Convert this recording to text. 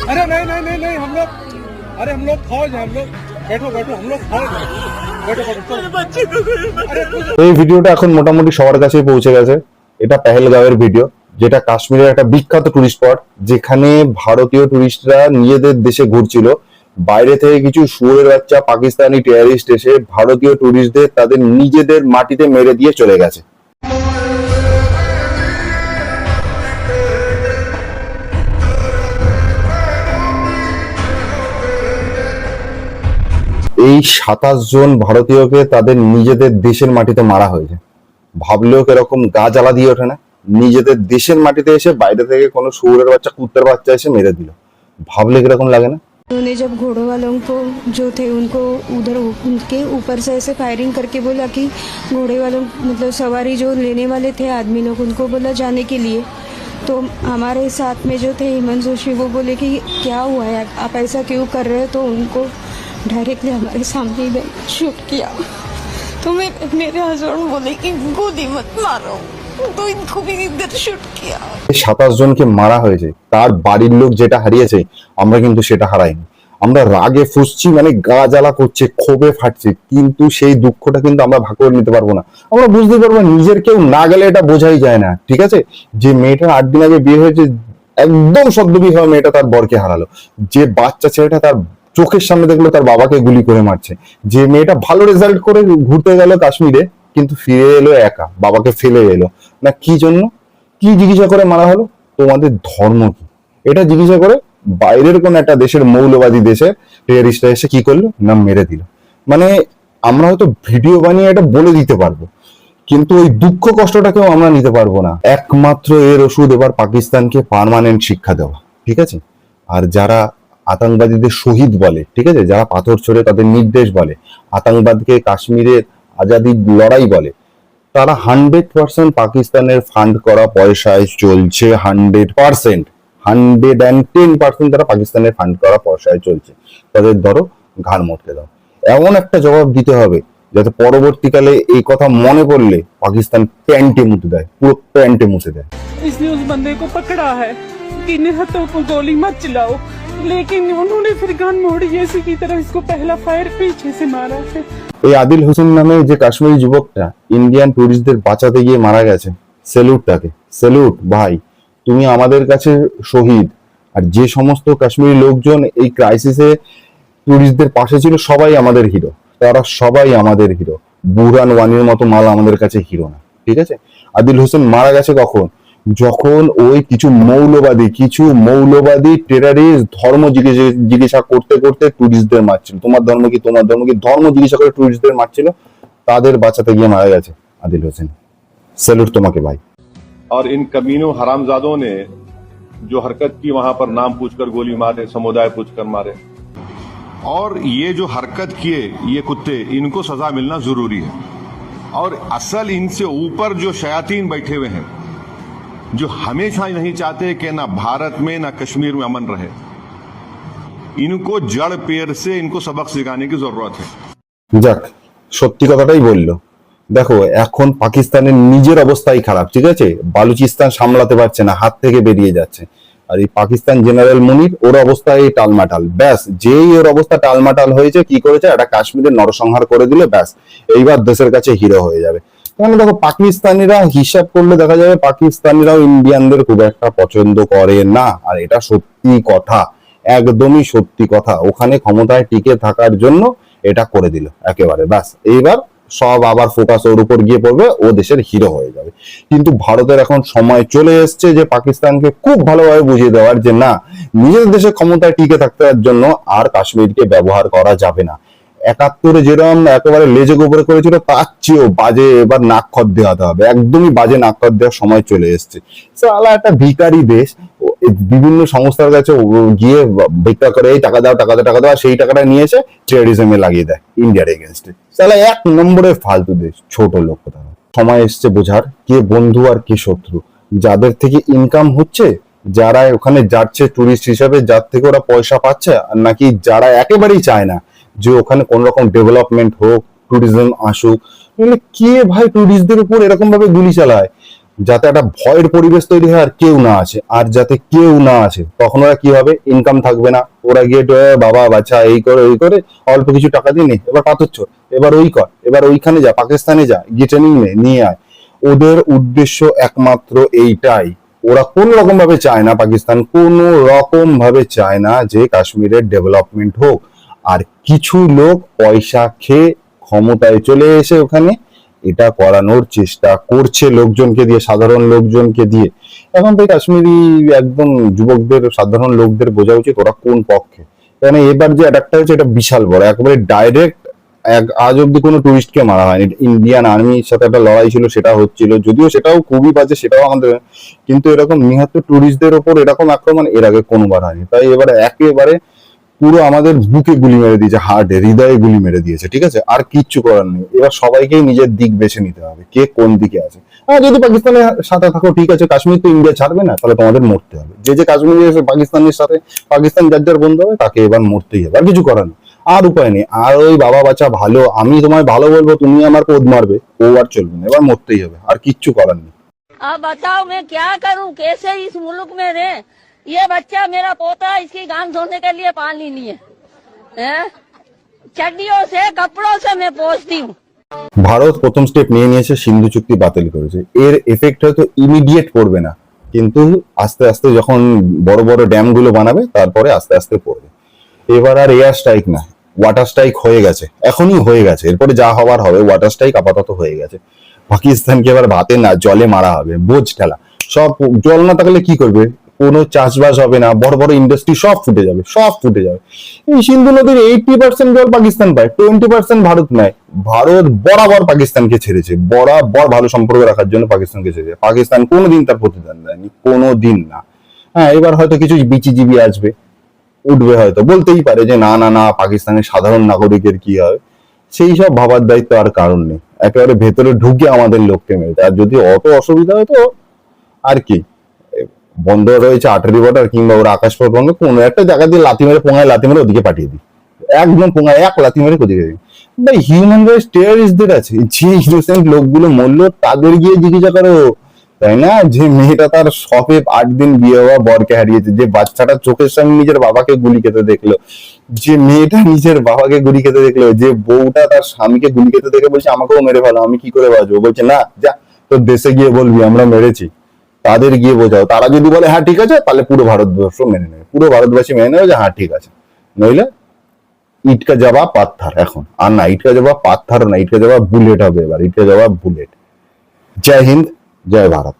अरे नहीं नहीं नहीं नहीं हम लोग, अरे हम लोग फौज हैं, हम लोग बैठो बैठो, हम लोग फौज हैं, बैठो बैठो। এই ভিডিওটা এখন মোটামুটি সবার কাছেই পৌঁছে গেছে। এটা পেহেলগাঁওয়ের ভিডিও, যেটা কাশ্মীরের একটা বিখ্যাত টুরিস্ট স্পট, যেখানে ভারতীয় টুরিস্টরা নিজেদের দেশে ঘুরছিল। বাইরে থেকে কিছু শুয়োরের বাচ্চা পাকিস্তানি টেররিস্ট এসে ভারতীয় টুরিস্টদের তাদের নিজেদের মাটিতে মেরে দিয়ে চলে গেছে। এই 27 জন ভারতীয়কে তাদের নিজেদের দেশের মাটিতে মারা হয়েছে। ভাবলেও কিরকম গা জ্বালা দিয়ে ওঠে না? নিজেদের দেশের মাটিতে এসে বাইরে থেকে কোনো শুয়োরের বাচ্চা কুত্তার বাচ্চা এসে মেরে দিল। ভাবলে কিরকম লাগে না? उन्होंने जब घोड़ों वालों को जो थे उनको उधर उनके ऊपर से ऐसे फायरिंग करके बोला कि घोड़े वालों मतलब सवारी जो लेने वाले थे आदमी लोग, उनको बोला जाने के लिए। तो हमारे साथ में जो थे हेमंत जोशी, वो बोले कि क्या हुआ है, आप ऐसा क्यों कर रहे हो? तो उनको डायरेक्टली हमारे सामने ही शूट किया। तो मेरे हस्बैंड बोले कि गोली मत मारो, तो इनको भी इधर शूट किया। 27 জনকে মারা হয়েছে, তার বাড়ির লোক যেটা হারিয়েছে আমরা কিন্তু সেটা হারাইনি। আমরা রাগে ফুসছি, মানে গা জ্বালা করছে, ক্ষোভে ফাটছে, কিন্তু সেই দুঃখটা কিন্তু আমরা ভাগ করে নিতে পারবো না। আমরা বুঝতে পারবো না, নিজের কেউ না গেলে এটা বোঝাই যায় না। ঠিক আছে, যে মেয়েটা 8 দিন আগে বিয়ে হয়েছে, একদম সদ্য বিয়ে হওয়া মেয়েটা তার বরকে হারালো। যে বাচ্চা ছেলেটা তার চোখের সামনে দেখলো তার বাবাকে গুলি করে মারছে। যে মেয়েটা ভালো রেজাল্ট করে ঘুরতে গেল কাশ্মীরে, কিন্তু ফিরে এলো একা, বাবাকে ফেলে এলো না। কি জন্য? কি জিজ্ঞাসা করে মারা হলো? তোমাদের ধর্ম কি? এটা জিজ্ঞাসা করে বাইরের কোন একটা দেশের মৌলবাদী দেশে টেররিস্টরা এসে কি করলো না, মেরে দিল। মানে আমরা হয়তো ভিডিও বানিয়ে এটা বলে দিতে পারবো, কিন্তু ওই দুঃখ কষ্টটাকেও আমরা নিতে পারবো না। একমাত্র এর ওষুধ এবার পাকিস্তানকে পার্মানেন্ট শিক্ষা দেওয়া। ঠিক আছে, আর যারা আতঙ্কবাদীদের শহীদ বলে, ঠিক আছে, যারা পাথর ছোড়ে তাদের নির্দেশ বলে, আতঙ্কবাদকে কাশ্মীরের আজাদির লড়াই বলে, তারা 100% পাকিস্তানের ফান্ড করা পয়সায় চলছে। 110% তারা পাকিস্তানের ফান্ড করা পয়সায় চলছে। তাদের ধরো ঘাড় মটকে দাও। এমন একটা জবাব দিতে হবে যাতে পরবর্তীকালে এই কথা মনে পড়লে পাকিস্তান প্যান্টে মুতে দেয়, পুরো প্যান্টে মুছে দেয়। इसने उस बंदे को पकड़ा है कि निहत्तों को गोली मत चलाओ, लेकिन उन्होंने फिर गन मोड़ी ऐसी की तरह इसको पहला फायर पीछे से मारा है। এই আদিল হোসেন নামে যে কাশ্মীরি যুবকটা ইন্ডিয়ান টুরিস্টদের বাঁচাতে গিয়ে মারা গেছে, স্যালুট তাকে, স্যালুট ভাই, তুমি আমাদের কাছে শহীদ। আর যে সমস্ত কাশ্মীরি লোকজন এই ক্রাইসিসে টুরিস্টদের পাশে ছিল, সবাই আমাদের হিরো, তারা সবাই আমাদের হিরো। বুরহান ওয়ানির মতো মাল আমাদের কাছে হিরো না। ঠিক আছে, আদিল হোসেন মারা গেছে কখন? যখন ওই কিছু মৌলবাদী টেররিস্ট ধর্ম জিজ্ঞাসা করতে করতে টুরিস্টদের মারছিল। তোমার ধর্ম কি, তোমার ধর্ম কি, ধর্ম জিজ্ঞাসা করে টুরিস্টদের মারছিল। তাদের বাঁচাতে গিয়ে মারা গেছে আদিল হোসেন। স্যালুট তোমাকে ভাই। और इन कमीनों हरामजादों ने जो हरकत की वहां पर नाम पूछकर गोली मारे, समुदाय पूछकर मारे। और ये जो हरकत किए ये कुत्ते, इनको सजा मिलना जरूरी है। और असल इनसे ऊपर जो शयातीन बैठे हुए हैं, जो हमेशा नहीं चाहते कि ना भारत में ना कश्मीर में अमन रहे, इनको जड़ पेड़ से इनको सबक सिखाने की जरूरत है। যাক, সত্যি কথাটাই বললো। দেখো, এখন পাকিস্তানের নিজের অবস্থাই খারাপ। ঠিক আছে, বালুচিস্তান সামলাতে পারছে না, হাত থেকে বেরিয়ে যাচ্ছে। আর এই পাকিস্তান জেনারেল মুনির, ওর অবস্থা এই টালমাটাল। ব্যাস, যেই ওর অবস্থা টালমাটাল হয়েছে, কি করেছে, একটা কাশ্মীরের নরসংহার করে দিলে ব্যাস, এইবার দেশের কাছে হিরো হয়ে যাবে। তাহলে দেখো, পাকিস্তানিরা হিসাব করলে দেখা যাবে পাকিস্তানিরাও ইন্ডিয়ানদের খুব একটা পছন্দ করে না। আর এটা সত্যি কথা, একদমই সত্যি কথা। ওখানে ক্ষমতায় টিকে থাকার জন্য এটা করে দিল একেবারে। ব্যাস, এইবার সব আবার ফোকাস ওর উপর গিয়ে পড়বে, ও দেশের হিরো হয়ে যাবে। কিন্তু ভারতের এখন সময় চলে এসছে যে পাকিস্তানকে খুব ভালোভাবে বুঝিয়ে দেওয়ার যে না, নিজের দেশে ক্ষমতায় টিকে থাকতে জন্য আর কাশ্মীরকে ব্যবহার করা যাবে না। 71-এ যেরকম একেবারে লেজে গোবরে করেছিল, তার চেয়েও বাজে এবার নাকখত দেওয়াতে হবে। একদমই বাজে নাকখত দেওয়ার সময় চলে এসছে। সালা একটা ভিখারি দেশ, বিভিন্ন সংস্থার কাছে গিয়ে ভিক্ষা করে, এই টাকা দাও টাকা দাও টাকা দাও, সেই টাকাটা নিয়েছে টেররিজমে লাগিয়ে দেয় ইন্ডিয়ার এগেনস্টে। তাহলে 1 নম্বরের ফালতু দেশ, ছোট লোক। সময় এসছে বোঝার কে বন্ধু আর কে শত্রু। যাদের থেকে ইনকাম হচ্ছে, যারা ওখানে যাচ্ছে টুরিস্ট হিসাবে, যার থেকে ওরা পয়সা পাচ্ছে, আর নাকি যারা একেবারেই চায় না যে ওখানে কোন রকম ডেভেলপমেন্ট হোক, ট্যুরিজম আসুক। কে ভাই টুরিস্টদের উপর এরকম ভাবে গুলি চালায়? যাতে একটা ভয়ের পরিবেশ তৈরি হয় আর কেউ না আসে, আর যাতে কেউ না আসে, তখন ওরা কি হবে, ইনকাম থাকবে না, ওরা গিয়ে বাবা বাচ্চা এই করে ওই করে অল্প কিছু টাকা দিয়ে নে, এবার পাথর ছোড়, এবার ওই কর, এবার ওইখানে যা, পাকিস্তানে যা, গিয়ে ট্রেনিং নিয়ে আয়। ওদের উদ্দেশ্য একমাত্র এইটাই। ওরা কোন রকম ভাবে চায় না, পাকিস্তান কোন রকম ভাবে চায় না যে কাশ্মীরের ডেভেলপমেন্ট হোক। আর কিছু লোক পয়সা খেয়ে ক্ষমতায় চলে এসে ওখানে এটা করানোর চেষ্টা করছে লোকজনকে দিয়ে, সাধারণ লোকজনকে দিয়ে। এখন তো কাশ্মীরি একদম যুবকদের, সাধারণ লোকদের বোঝা উচিত ওরা কোন পক্ষে। কারণ এবার যে অ্যাটাকটা হয়েছে এটা বিশাল বড়, একেবারে ডাইরেক্ট। আজ অব্দি কোনো টুরিস্টকে মারা হয়নি। ইন্ডিয়ান আর্মির সাথে একটা লড়াই ছিল, সেটা হচ্ছিল, যদিও সেটাও খুবই বাজে, সেটাও আমাদের, কিন্তু এরকম নিহত টুরিস্টদের ওপর এরকম আক্রমণ এর আগে কোনোবার হয়নি। তাই এবারে একেবারে পুরো আমাদের বুকে গুলি মেরে দিয়েছে, হার্টে, হৃদয়ে গুলি মেরে দিয়েছে, ঠিক আছে। আর কিচ্ছু করার নেই, এবার সবাইকেই নিজের দিক বেছে নিতে হবে, কে কোন দিকে আছে। আর যদি পাকিস্তানের সাথে থাকো ঠিক আছে, কাশ্মীর তো ইন্ডিয়া ছাড়বে না, তাহলে তোমাদের মরতে হবে। যে কাশ্মীর এসে পাকিস্তানের সাথে, পাকিস্তান যার যার বন্ধু হবে তাকে এবার মরতেই হবে, আর কিছু করার নেই, আর উপায় নেই। আর ওই বাবা বাচ্চা ভালো, আমি তোমায় ভালো বলবো, তুমি আমার পোদ মারবে, ও আর চলবে না, এবার মরতেই হবে, আর কিচ্ছু করার নেই। अब बताओ मैं क्या करूं, कैसे इस मुल्क में रहे। ये बच्चा मेरा पोता, इसकी गान धोने के लिए पानी नहीं है? चड्डियों से कपड़ों से मैं पोंछती हूँ। ভারত প্রথম স্টেপ নিয়ে নিয়েছে, সিন্ধু চুক্তি বাতিল করেছে। এর এফেক্ট হয়তো ইমিডিয়েট পড়বে না, কিন্তু আস্তে আস্তে যখন বড় বড় ড্যাম গুলো বানাবে তারপরে আস্তে আস্তে পড়বে। এবার আর এয়ার স্ট্রাইক না, ওয়াটার স্ট্রাইক হয়ে গেছে, এখনই হয়ে গেছে, এরপরে যা হওয়ার হবে। ওয়াটার স্ট্রাইক আপাতত হয়ে গেছে। পাকিস্তানকে এবার ভাতে না জলে মারা হবে, বোঝ ঠেলা। সব জল না থাকলে কি করবে, কোনো চাষবাস হবে না, বড় বড় ইন্ডাস্ট্রি সব ফুটে যাবে, সব ফুটে যাবে। এই সিন্ধু নদীর 80% জল পাকিস্তান পায়, 20% ভারত নেয়। ভারত বরাবর পাকিস্তানকে ছেড়েছে, বরাবর ভালো সম্পর্ক রাখার জন্য পাকিস্তানকে ছেড়েছে। পাকিস্তান কোনোদিন তার প্রতিদান দেয়নি, কোনোদিন না। হ্যাঁ, এবার হয়তো কিছু বিচিজিবি আসবে, উঠবে, হয়তো বলতেই পারে যে না না না পাকিস্তানের সাধারণ নাগরিকের কি হয়। সেই সব ভাবার দায়িত্ব আর কারণ নেই, একেবারে ভেতরে ঢুকে আমাদের লোককে মেরেছে। আর যদি অত অসুবিধা হতো, আর কি, বন্ধ রয়েছে আটারি বর্ডার কিংবা ওরা আকাশপথ বন্ধ, কোনো একটা জায়গা দিয়ে লাথি মেরে, পোঙায় লাথি মেরে ওদিকে পাঠিয়ে দিই, একদম পোঙায় এক লাথি মেরে ওদিকে দিই। ভাই হিউম্যান রাইটস টেররিস্টদের আছে, যে ইনোসেন্ট লোকগুলো মরলো তাদের গিয়ে জিজ্ঞাসা করো, তাই না? যে মেয়েটা তার শপে 8 দিন বিয়ে হওয়া বরকে হারিয়েছে, যে বাচ্চাটা চোখের সামনে নিজের বাবাকে গুলি খেতে দেখলো, যে মেয়েটা নিজের বাবাকে গুলি খেতে দেখলো, যে বউটা তার স্বামীকে গুলি খেতে দেখে বলছে আমাকেও মেরে ফেলো, আমি কি করে বাঁচবো, বলছে না যা তোর দেশে গিয়ে বলবি আমরা মেরেছি। তাদের গিয়ে বোঝাও, তারা যদি বলে হ্যাঁ ঠিক আছে, তাহলে পুরো ভারতবর্ষ মেনে নেবে, পুরো ভারতবাসী মেনে নেবে যে হ্যাঁ ঠিক আছে। নইলে ইটকা জবাব পাথর, এখন আর না ইটকা জবাব পাথর না, ইটকা জবাব বুলেট হবে এবার, ইটকা জবাব বুলেট। জয় হিন্দ, জয় ভারত।